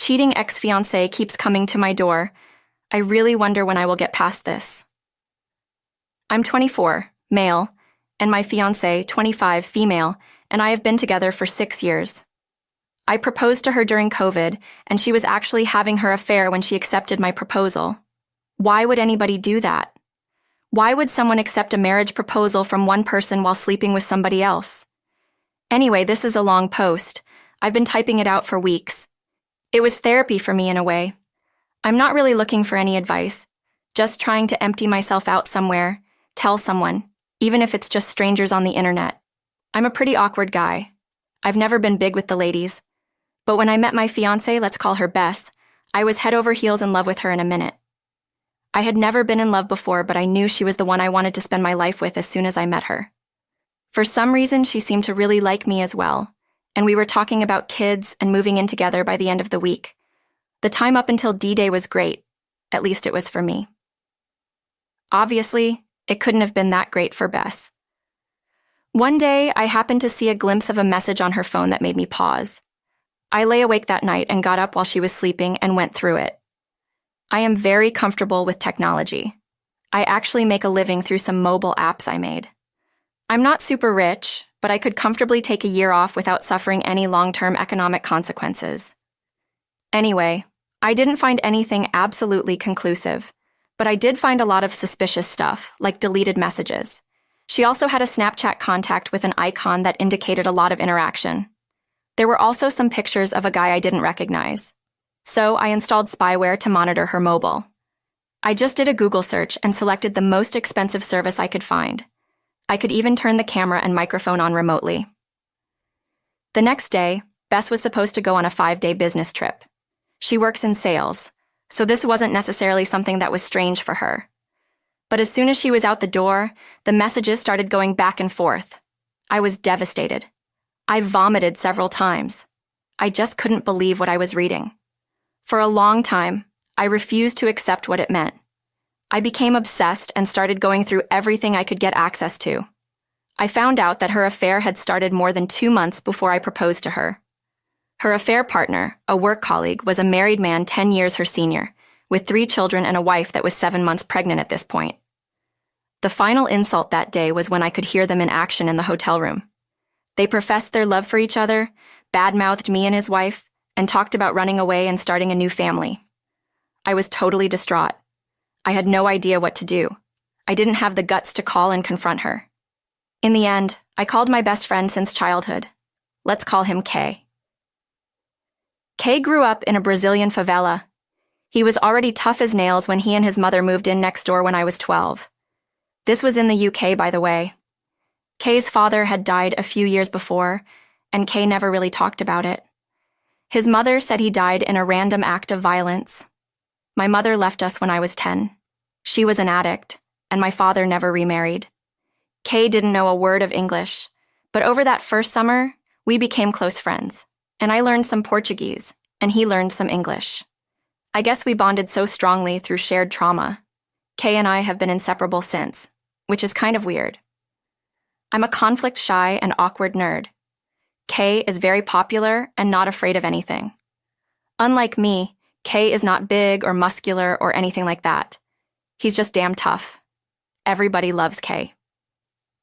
cheating ex-fiancé keeps coming to my door. I really wonder when I will get past this. I'm 24, male, and my fiancé, 25, female, and I have been together for 6 years. I proposed to her during COVID, and she was actually having her affair when she accepted my proposal. Why would anybody do that? Why would someone accept a marriage proposal from one person while sleeping with somebody else? Anyway, this is a long post. I've been typing it out for weeks. It was therapy for me in a way. I'm not really looking for any advice, just trying to empty myself out somewhere, tell someone, even if it's just strangers on the internet. I'm a pretty awkward guy. I've never been big with the ladies. But when I met my fiancée, let's call her Bess, I was head over heels in love with her in a minute. I had never been in love before, but I knew she was the one I wanted to spend my life with as soon as I met her. For some reason, she seemed to really like me as well, and we were talking about kids and moving in together by the end of the week. The time up until D-Day was great. At least it was for me. Obviously, it couldn't have been that great for Bess. One day, I happened to see a glimpse of a message on her phone that made me pause. I lay awake that night and got up while she was sleeping and went through it. I am very comfortable with technology. I actually make a living through some mobile apps I made. I'm not super rich, but I could comfortably take a year off without suffering any long-term economic consequences. Anyway, I didn't find anything absolutely conclusive, but I did find a lot of suspicious stuff, like deleted messages. She also had a Snapchat contact with an icon that indicated a lot of interaction. There were also some pictures of a guy I didn't recognize. So I installed spyware to monitor her mobile. I just did a Google search and selected the most expensive service I could find. I could even turn the camera and microphone on remotely. The next day, Bess was supposed to go on a 5-day business trip. She works in sales, so this wasn't necessarily something that was strange for her. But as soon as she was out the door, the messages started going back and forth. I was devastated. I vomited several times. I just couldn't believe what I was reading. For a long time, I refused to accept what it meant. I became obsessed and started going through everything I could get access to. I found out that her affair had started more than 2 months before I proposed to her. Her affair partner, a work colleague, was a married man 10 years her senior, with 3 children and a wife that was 7 months pregnant at this point. The final insult that day was when I could hear them in action in the hotel room. They professed their love for each other, bad-mouthed me and his wife, and talked about running away and starting a new family. I was totally distraught. I had no idea what to do. I didn't have the guts to call and confront her. In the end, I called my best friend since childhood. Let's call him Kay. Kay grew up in a Brazilian favela. He was already tough as nails when he and his mother moved in next door when I was 12. This was in the UK, by the way. Kay's father had died a few years before, and Kay never really talked about it. His mother said he died in a random act of violence. My mother left us when I was 10. She was an addict, and my father never remarried. Kay didn't know a word of English, but over that first summer, we became close friends, and I learned some Portuguese, and he learned some English. I guess we bonded so strongly through shared trauma. Kay and I have been inseparable since, which is kind of weird. I'm a conflict-shy and awkward nerd. Kay is very popular and not afraid of anything. Unlike me, Kay is not big or muscular or anything like that. He's just damn tough. Everybody loves Kay.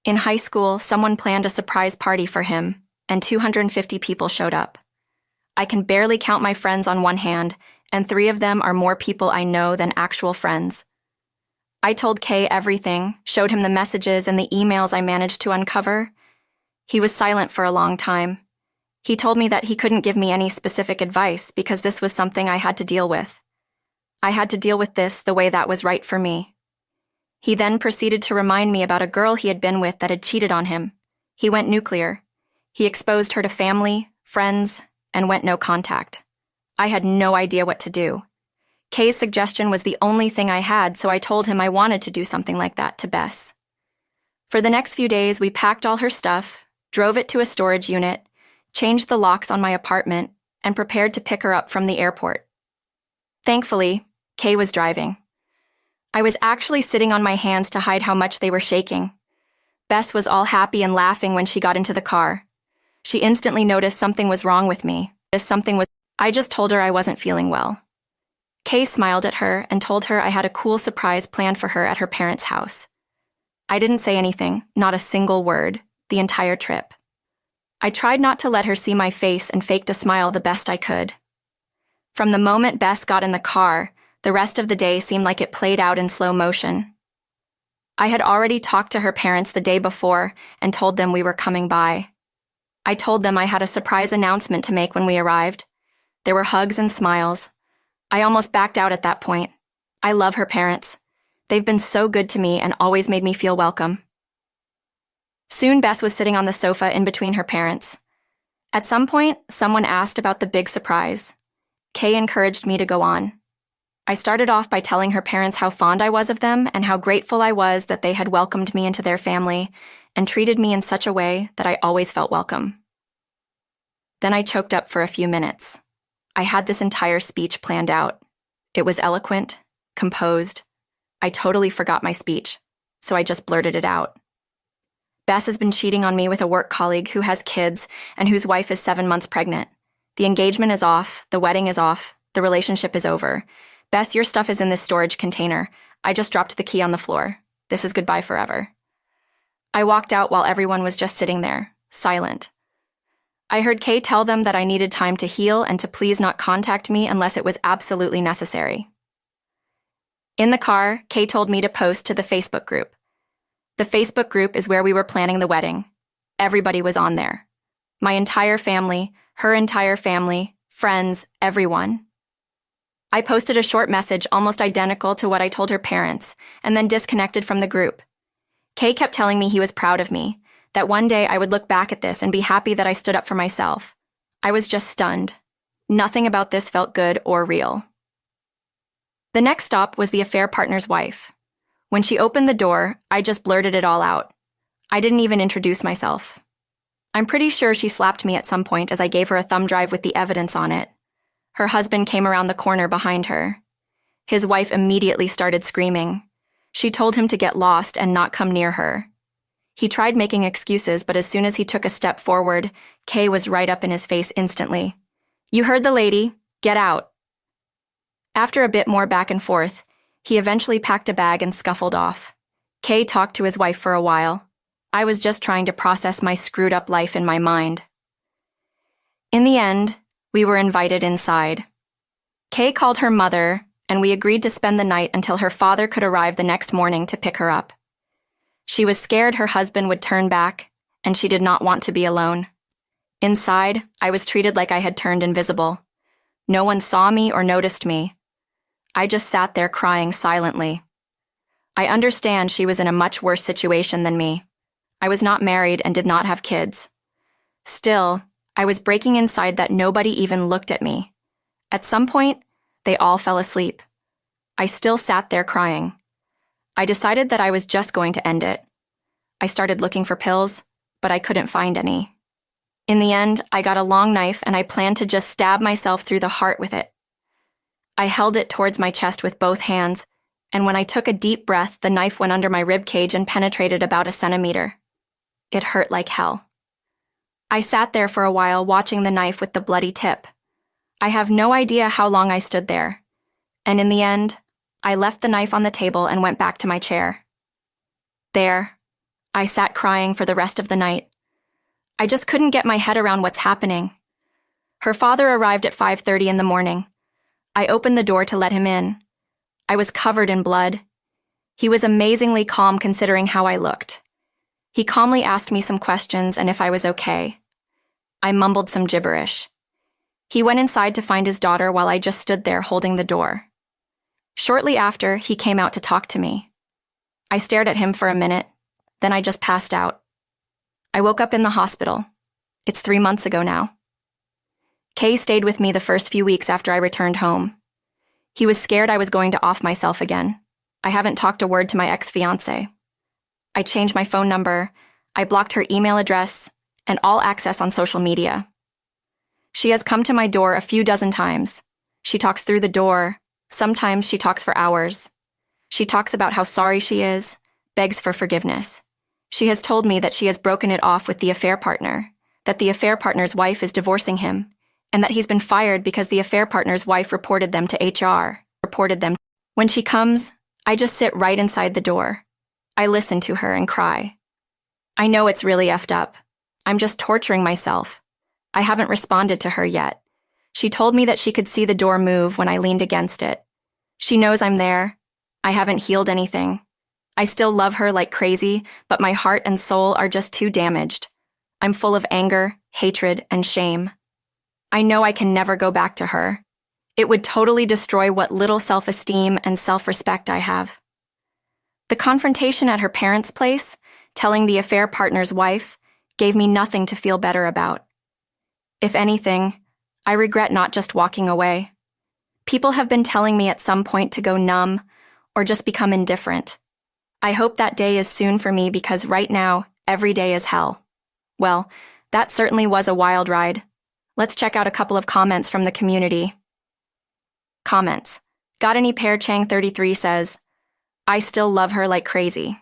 In high school, someone planned a surprise party for him, and 250 people showed up. I can barely count my friends on one hand, and 3 of them are more people I know than actual friends. I told Kay everything, showed him the messages and the emails I managed to uncover. He was silent for a long time. He told me that he couldn't give me any specific advice because this was something I had to deal with. I had to deal with this the way that was right for me. He then proceeded to remind me about a girl he had been with that had cheated on him. He went nuclear. He exposed her to family, friends, and went no contact. I had no idea what to do. Kay's suggestion was the only thing I had, so I told him I wanted to do something like that to Bess. For the next few days, we packed all her stuff, drove it to a storage unit, changed the locks on my apartment, and prepared to pick her up from the airport. Thankfully, Kay was driving. I was actually sitting on my hands to hide how much they were shaking. Bess was all happy and laughing when she got into the car. She instantly noticed something was wrong with me. I just told her I wasn't feeling well. Kay smiled at her and told her I had a cool surprise planned for her at her parents' house. I didn't say anything, not a single word, the entire trip. I tried not to let her see my face and faked a smile the best I could. From the moment Bess got in the car, the rest of the day seemed like it played out in slow motion. I had already talked to her parents the day before and told them we were coming by. I told them I had a surprise announcement to make when we arrived. There were hugs and smiles. I almost backed out at that point. I love her parents. They've been so good to me and always made me feel welcome. Soon Bess was sitting on the sofa in between her parents. At some point, someone asked about the big surprise. Kay encouraged me to go on. I started off by telling her parents how fond I was of them and how grateful I was that they had welcomed me into their family and treated me in such a way that I always felt welcome. Then I choked up for a few minutes. I had this entire speech planned out. It was eloquent, composed. I totally forgot my speech, so I just blurted it out. Bess has been cheating on me with a work colleague who has kids and whose wife is 7 months pregnant. The engagement is off, the wedding is off, the relationship is over. Bess, your stuff is in this storage container. I just dropped the key on the floor. This is goodbye forever. I walked out while everyone was just sitting there, silent. I heard Kay tell them that I needed time to heal and to please not contact me unless it was absolutely necessary. In the car, Kay told me to post to the Facebook group. The Facebook group is where we were planning the wedding. Everybody was on there. My entire family, her entire family, friends, everyone. I posted a short message almost identical to what I told her parents, and then disconnected from the group. Kay kept telling me he was proud of me, that one day I would look back at this and be happy that I stood up for myself. I was just stunned. Nothing about this felt good or real. The next stop was the affair partner's wife. When she opened the door, I just blurted it all out. I didn't even introduce myself. I'm pretty sure she slapped me at some point as I gave her a thumb drive with the evidence on it. Her husband came around the corner behind her. His wife immediately started screaming. She told him to get lost and not come near her. He tried making excuses, but as soon as he took a step forward, Kay was right up in his face instantly. "You heard the lady. Get out." After a bit more back and forth, he eventually packed a bag and scuffled off. Kay talked to his wife for a while. I was just trying to process my screwed-up life in my mind. In the end, we were invited inside. Kay called her mother, and we agreed to spend the night until her father could arrive the next morning to pick her up. She was scared her husband would turn back, and she did not want to be alone. Inside, I was treated like I had turned invisible. No one saw me or noticed me. I just sat there crying silently. I understand she was in a much worse situation than me. I was not married and did not have kids. Still, I was breaking inside that nobody even looked at me. At some point, they all fell asleep. I still sat there crying. I decided that I was just going to end it. I started looking for pills, but I couldn't find any. In the end, I got a long knife and I planned to just stab myself through the heart with it. I held it towards my chest with both hands, and when I took a deep breath, the knife went under my rib cage and penetrated about a centimeter. It hurt like hell. I sat there for a while watching the knife with the bloody tip. I have no idea how long I stood there, and in the end, I left the knife on the table and went back to my chair. There, I sat crying for the rest of the night. I just couldn't get my head around what's happening. Her father arrived at 5:30 in the morning. I opened the door to let him in. I was covered in blood. He was amazingly calm considering how I looked. He calmly asked me some questions and if I was okay. I mumbled some gibberish. He went inside to find his daughter while I just stood there holding the door. Shortly after, he came out to talk to me. I stared at him for a minute, then I just passed out. I woke up in the hospital. It's 3 months ago now. Kay stayed with me the first few weeks after I returned home. He was scared I was going to off myself again. I haven't talked a word to my ex-fiancé. I changed my phone number, I blocked her email address, and all access on social media. She has come to my door a few dozen times. She talks through the door. Sometimes she talks for hours. She talks about how sorry she is, begs for forgiveness. She has told me that she has broken it off with the affair partner, that the affair partner's wife is divorcing him, and that he's been fired because the affair partner's wife reported them to HR. When she comes, I just sit right inside the door. I listen to her and cry. I know it's really effed up. I'm just torturing myself. I haven't responded to her yet. She told me that she could see the door move when I leaned against it. She knows I'm there. I haven't healed anything. I still love her like crazy, but my heart and soul are just too damaged. I'm full of anger, hatred, and shame. I know I can never go back to her. It would totally destroy what little self-esteem and self-respect I have. The confrontation at her parents' place, telling the affair partner's wife, gave me nothing to feel better about. If anything, I regret not just walking away. People have been telling me at some point to go numb or just become indifferent. I hope that day is soon for me because right now, every day is hell. Well, that certainly was a wild ride. Let's check out a couple of comments from the community. Comments. Got Any Pear Chang 33 says, I still love her like crazy.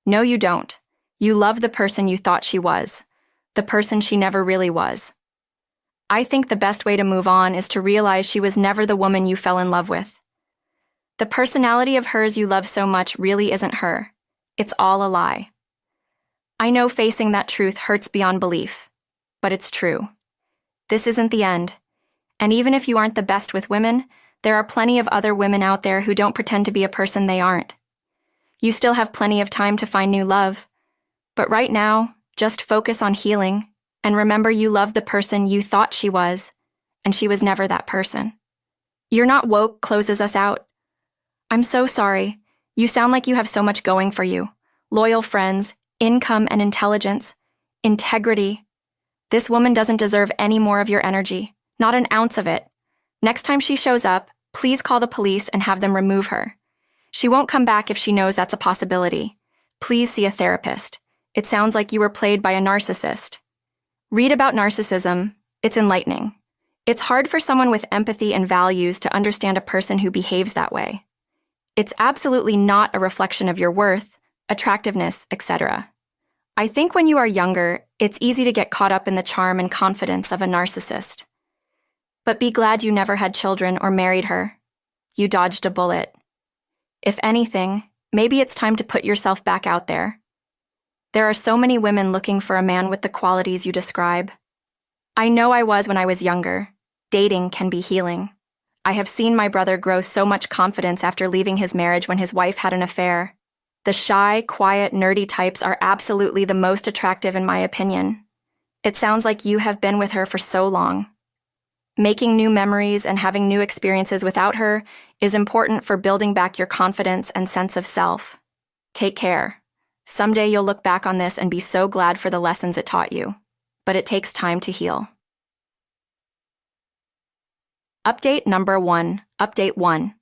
No, you don't. You love the person you thought she was, the person she never really was. I think the best way to move on is to realize she was never the woman you fell in love with. The personality of hers you love so much really isn't her. It's all a lie. I know facing that truth hurts beyond belief, but it's true. This isn't the end. And even if you aren't the best with women, there are plenty of other women out there who don't pretend to be a person they aren't. You still have plenty of time to find new love. But right now, just focus on healing and remember you love the person you thought she was, and she was never that person. You're not woke closes us out. I'm so sorry. You sound like you have so much going for you. Loyal friends, income and intelligence, integrity. This woman doesn't deserve any more of your energy, not an ounce of it. Next time she shows up, please call the police and have them remove her. She won't come back if she knows that's a possibility. Please see a therapist. It sounds like you were played by a narcissist. Read about narcissism. It's enlightening. It's hard for someone with empathy and values to understand a person who behaves that way. It's absolutely not a reflection of your worth, attractiveness, etc. I think when you are younger, it's easy to get caught up in the charm and confidence of a narcissist. But be glad you never had children or married her. You dodged a bullet. If anything, maybe it's time to put yourself back out there. There are so many women looking for a man with the qualities you describe. I know I was when I was younger. Dating can be healing. I have seen my brother grow so much confidence after leaving his marriage when his wife had an affair. The shy, quiet, nerdy types are absolutely the most attractive in my opinion. It sounds like you have been with her for so long. Making new memories and having new experiences without her is important for building back your confidence and sense of self. Take care. Someday you'll look back on this and be so glad for the lessons it taught you. But it takes time to heal. Update number 1. Update 1.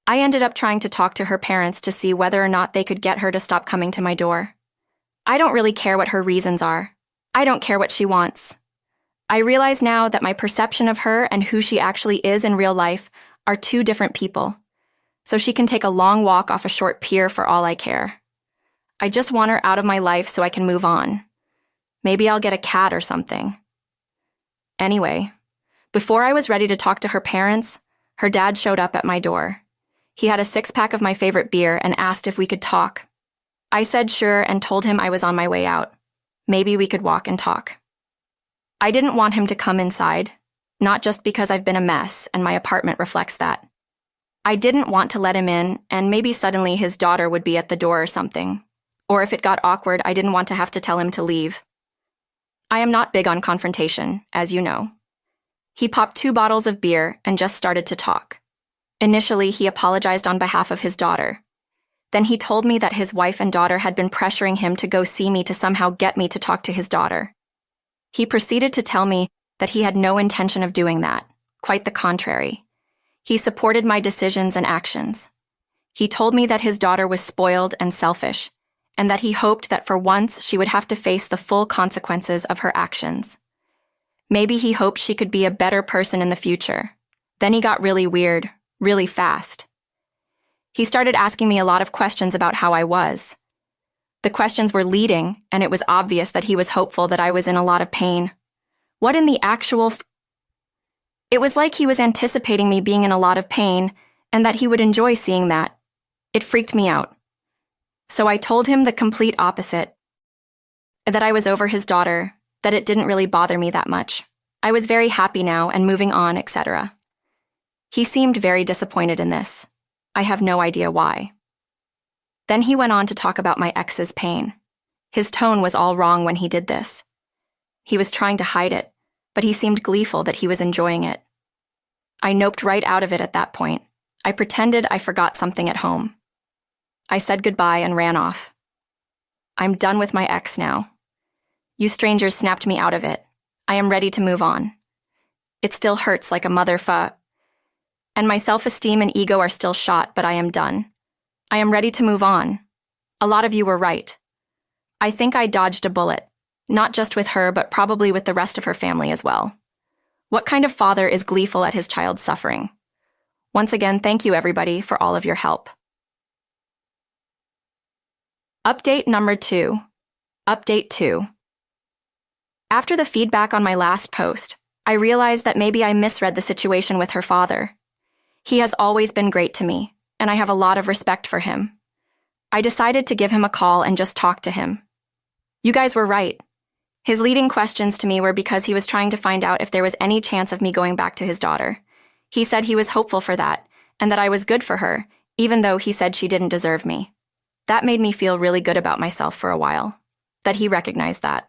I ended up trying to talk to her parents to see whether or not they could get her to stop coming to my door. I don't really care what her reasons are. I don't care what she wants. I realize now that my perception of her and who she actually is in real life are two different people. So she can take a long walk off a short pier for all I care. I just want her out of my life so I can move on. Maybe I'll get a cat or something. Anyway, before I was ready to talk to her parents, her dad showed up at my door. He had a 6-pack of my favorite beer and asked if we could talk. I said sure and told him I was on my way out. Maybe we could walk and talk. I didn't want him to come inside, not just because I've been a mess and my apartment reflects that. I didn't want to let him in and maybe suddenly his daughter would be at the door or something. Or if it got awkward, I didn't want to have to tell him to leave. I am not big on confrontation, as you know. He popped 2 bottles of beer and just started to talk. Initially, he apologized on behalf of his daughter. Then he told me that his wife and daughter had been pressuring him to go see me to somehow get me to talk to his daughter. He proceeded to tell me that he had no intention of doing that, quite the contrary. He supported my decisions and actions. He told me that his daughter was spoiled and selfish, and that he hoped that for once she would have to face the full consequences of her actions. Maybe he hoped she could be a better person in the future. Then he got really weird, really fast. He started asking me a lot of questions about how I was. The questions were leading, and it was obvious that he was hopeful that I was in a lot of pain. What in the actual It was like he was anticipating me being in a lot of pain and that he would enjoy seeing that. It freaked me out. So I told him the complete opposite. That I was over his daughter, that it didn't really bother me that much. I was very happy now and moving on, etc. He seemed very disappointed in this. I have no idea why. Then he went on to talk about my ex's pain. His tone was all wrong when he did this. He was trying to hide it, but he seemed gleeful that he was enjoying it. I noped right out of it at that point. I pretended I forgot something at home. I said goodbye and ran off. I'm done with my ex now. You strangers snapped me out of it. I am ready to move on. It still hurts like a and my self-esteem and ego are still shot, but I am done. I am ready to move on. A lot of you were right. I think I dodged a bullet, not just with her, but probably with the rest of her family as well. What kind of father is gleeful at his child's suffering? Once again, thank you everybody for all of your help. Update number 2. Update 2. After the feedback on my last post, I realized that maybe I misread the situation with her father. He has always been great to me, and I have a lot of respect for him. I decided to give him a call and just talk to him. You guys were right. His leading questions to me were because he was trying to find out if there was any chance of me going back to his daughter. He said he was hopeful for that, and that I was good for her, even though he said she didn't deserve me. That made me feel really good about myself for a while, that he recognized that.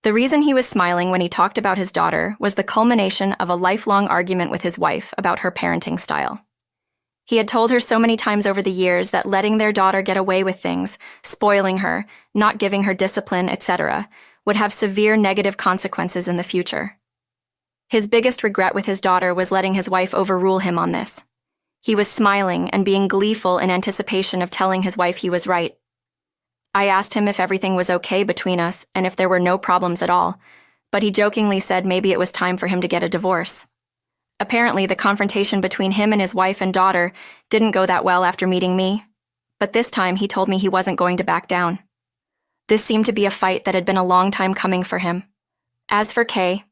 The reason he was smiling when he talked about his daughter was the culmination of a lifelong argument with his wife about her parenting style. He had told her so many times over the years that letting their daughter get away with things, spoiling her, not giving her discipline, etc., would have severe negative consequences in the future. His biggest regret with his daughter was letting his wife overrule him on this. He was smiling and being gleeful in anticipation of telling his wife he was right. I asked him if everything was okay between us and if there were no problems at all, but he jokingly said maybe it was time for him to get a divorce. Apparently, the confrontation between him and his wife and daughter didn't go that well after meeting me, but this time he told me he wasn't going to back down. This seemed to be a fight that had been a long time coming for him. As for Kay,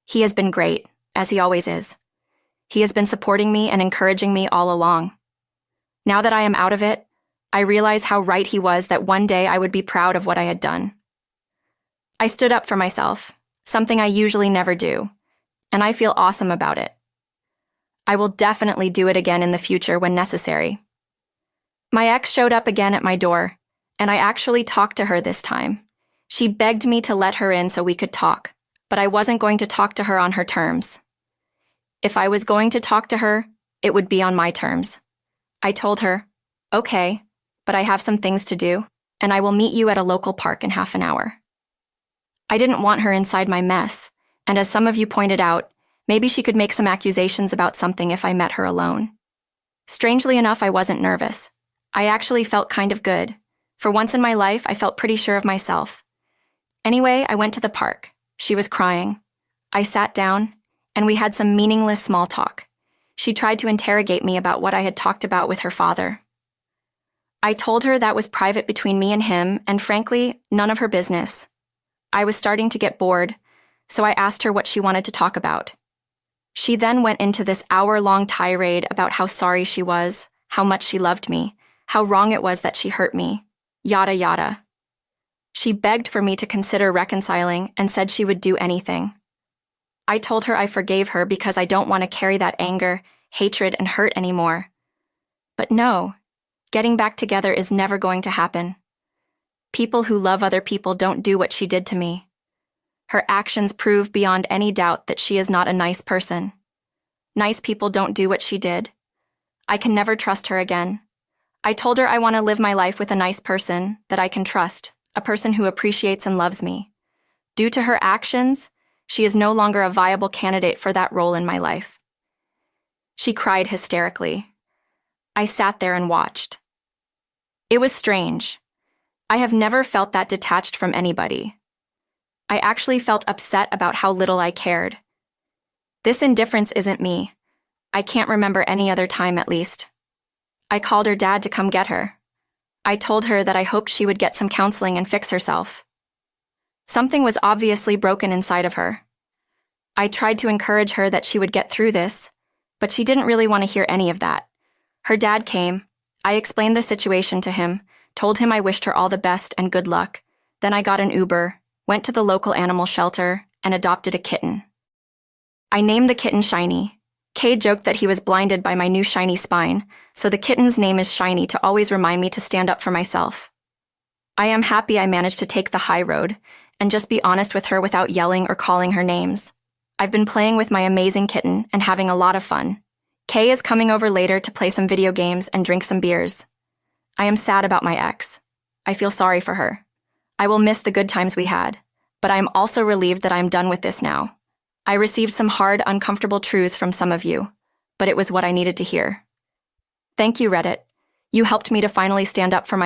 he has been great, as he always is. He has been supporting me and encouraging me all along. Now that I am out of it, I realize how right he was that one day I would be proud of what I had done. I stood up for myself, something I usually never do, and I feel awesome about it. I will definitely do it again in the future when necessary. My ex showed up again at my door, and I actually talked to her this time. She begged me to let her in so we could talk, but I wasn't going to talk to her on her terms. If I was going to talk to her, it would be on my terms. I told her, okay, but I have some things to do, and I will meet you at a local park in half an hour. I didn't want her inside my mess, and as some of you pointed out, maybe she could make some accusations about something if I met her alone. Strangely enough, I wasn't nervous. I actually felt kind of good. For once in my life, I felt pretty sure of myself. Anyway, I went to the park. She was crying. I sat down, and we had some meaningless small talk. She tried to interrogate me about what I had talked about with her father. I told her that was private between me and him, and frankly, none of her business. I was starting to get bored, so I asked her what she wanted to talk about. She then went into this hour-long tirade about how sorry she was, how much she loved me, how wrong it was that she hurt me, yada yada. She begged for me to consider reconciling and said she would do anything. I told her I forgave her because I don't want to carry that anger, hatred, and hurt anymore. But no, getting back together is never going to happen. People who love other people don't do what she did to me. Her actions prove beyond any doubt that she is not a nice person. Nice people don't do what she did. I can never trust her again. I told her I want to live my life with a nice person that I can trust, a person who appreciates and loves me. Due to her actions, she is no longer a viable candidate for that role in my life. She cried hysterically. I sat there and watched. It was strange. I have never felt that detached from anybody. I actually felt upset about how little I cared. This indifference isn't me. I can't remember any other time, at least. I called her dad to come get her. I told her that I hoped she would get some counseling and fix herself. Something was obviously broken inside of her. I tried to encourage her that she would get through this, but she didn't really want to hear any of that. Her dad came. I explained the situation to him, told him I wished her all the best and good luck. Then I got an Uber, went to the local animal shelter, and adopted a kitten. I named the kitten Shiny. Kay joked that he was blinded by my new shiny spine, so the kitten's name is Shiny to always remind me to stand up for myself. I am happy I managed to take the high road and just be honest with her without yelling or calling her names. I've been playing with my amazing kitten and having a lot of fun. Kay is coming over later to play some video games and drink some beers. I am sad about my ex. I feel sorry for her. I will miss the good times we had, but I am also relieved that I am done with this now. I received some hard, uncomfortable truths from some of you, but it was what I needed to hear. Thank you, Reddit. You helped me to finally stand up for myself.